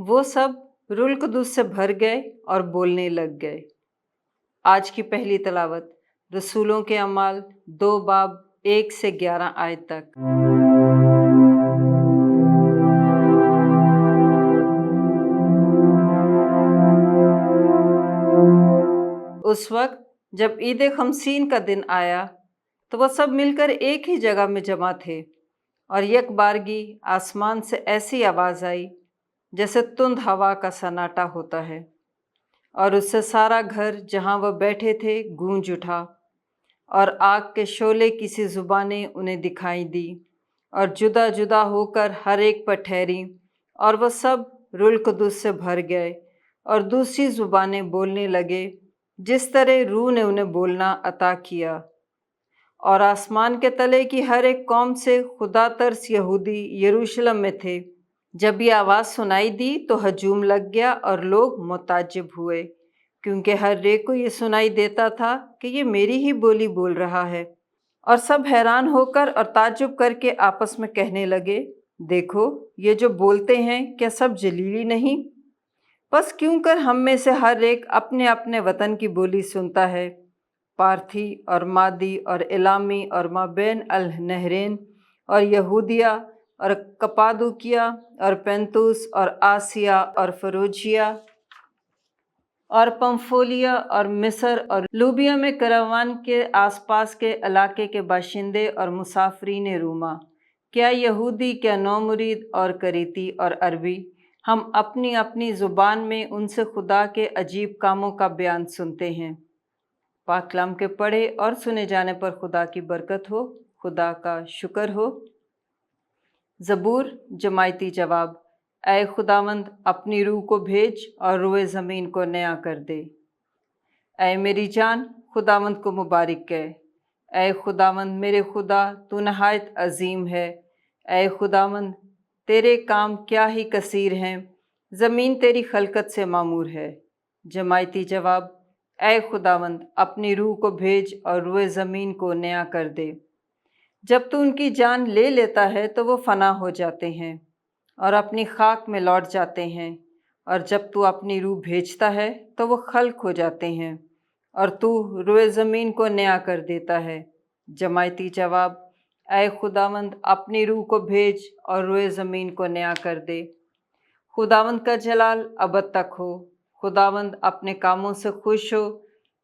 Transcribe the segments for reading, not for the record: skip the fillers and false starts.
वो सब रुल कुदूस से भर गए और बोलने लग गए। आज की पहली तलावत रसूलों के अमाल 2 बाब 1 से 11 आयत तक। उस वक्त जब ईद खमसीन का दिन आया तो वह सब मिलकर एक ही जगह में जमा थे, और यकबारगी आसमान से ऐसी आवाज़ आई जैसे तुंद हवा का सन्नाटा होता है, और उससे सारा घर जहाँ वह बैठे थे गूंज उठा। और आग के शोले की सी ज़ुबानें उन्हें दिखाई दी और जुदा जुदा होकर हर एक पर ठहरी, और वह सब रुल कुदूस से भर गए और दूसरी ज़ुबानें बोलने लगे जिस तरह रूह ने उन्हें बोलना अता किया। और आसमान के तले की हर एक कौम से खुदा तरस यहूदी यरूशलेम में थे। जब ये आवाज़ सुनाई दी तो हजूम लग गया और लोग मुताज्जिब हुए, क्योंकि हर एक को ये सुनाई देता था कि ये मेरी ही बोली बोल रहा है। और सब हैरान होकर और ताज्जुब करके आपस में कहने लगे, देखो ये जो बोलते हैं क्या सब जलीली नहीं? बस क्यों कर हम में से हर एक अपने अपने वतन की बोली सुनता है। पार्थी और मादी और इलामी और माबैन अल नहरेन और यहूदिया और कपादुकिया और पेंतुस और आसिया और फरोजिया और पंफोलिया और मिस्र और लूबिया में करवान के आसपास के इलाके के बाशिंदे और मुसाफरीन रूमा, क्या यहूदी क्या नौमुरीद और करीती और अरबी, हम अपनी अपनी ज़ुबान में उनसे खुदा के अजीब कामों का बयान सुनते हैं। पाक कलाम के पढ़े और सुने जाने पर खुदा की बरकत हो, खुदा का शुक्र हो। ज़बूर जमायती जवाब। ऐ खुदावंद अपनी रूह को भेज और रोए ज़मीन को नया कर दे। ऐ मेरी जान खुदावंद को मुबारक कह। ऐ खुदावंद मेरे खुदा तू नहायत अजीम है। ऐ खुदावंद तेरे काम क्या ही कसीर हैं, ज़मीन तेरी खलकत से मामूर है। जमायती जवाब। ऐ खुदावंद अपनी रूह को भेज और रोए ज़मीन को नया कर दे। जब तू उनकी जान ले लेता है तो वो फना हो जाते हैं और अपनी खाक में लौट जाते हैं, और जब तू अपनी रूह भेजता है तो वो खल्क हो जाते हैं और तू रोए ज़मीन को नया कर देता है। जमायती जवाब। ऐ खुदावंद अपनी रूह को भेज और रोए ज़मीन को नया कर दे। खुदावंद का जलाल अबद तक हो। खुदावंद अपने कामों से खुश हो।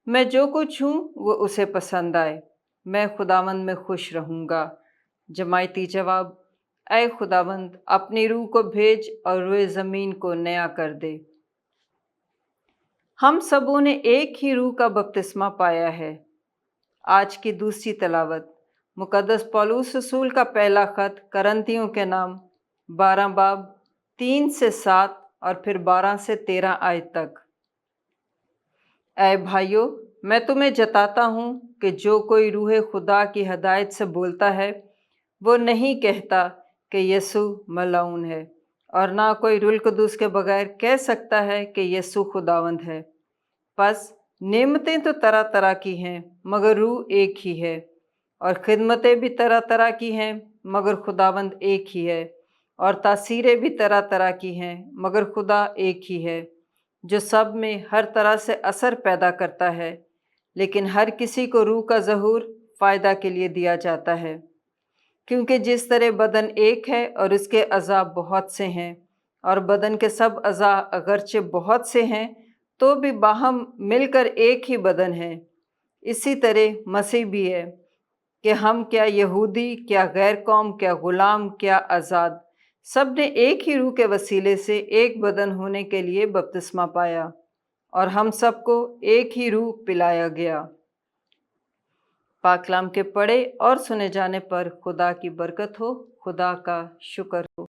मैं जो कुछ हूँ वो उसे पसंद आए। मैं खुदावंद में खुश रहूँगा। जमायती जवाब। ऐ खुदावंद अपनी रूह को भेज और रोए ज़मीन को नया कर दे। हम सबों ने एक ही रूह का बपतिस्मा पाया है। आज की दूसरी तलावत मुकद्दस पौलुस रसूल का पहला ख़त करंथियों के नाम 12 बाब 3 से 7 और फिर 12 से 13 आयत तक। ऐ भाइयों, मैं तुम्हें जताता हूँ कि जो कोई रूह खुदा की हदायत से बोलता है वो नहीं कहता कि यीशु मलऊन है, और ना कोई रुल कुदूस के बगैर कह सकता है कि यीशु खुदावंद है। बस नेमतें तो तरह तरह की हैं मगर रूह एक ही है, और खिदमतें भी तरह तरह की हैं मगर खुदावंद एक ही है, और तासीरें भी तरह तरह की हैं मगर खुदा एक ही है, जो सब में हर तरह से असर पैदा करता है, लेकिन हर किसी को रूह का ज़हूर फ़ायदा के लिए दिया जाता है। क्योंकि जिस तरह बदन एक है और उसके अज़ा बहुत से हैं, और बदन के सब अज़ा अगरचे बहुत से हैं तो भी बाहम मिलकर एक ही बदन है, इसी तरह मसीह भी है कि हम क्या यहूदी क्या गैर कौम क्या ग़ुलाम क्या आज़ाद, सब ने एक ही रूह के वसीले से एक बदन होने के लिए बपतिस्मा पाया, और हम सबको एक ही रूह पिलाया गया। पाक कलाम के पढ़े और सुने जाने पर खुदा की बरकत हो, खुदा का शुक्र हो।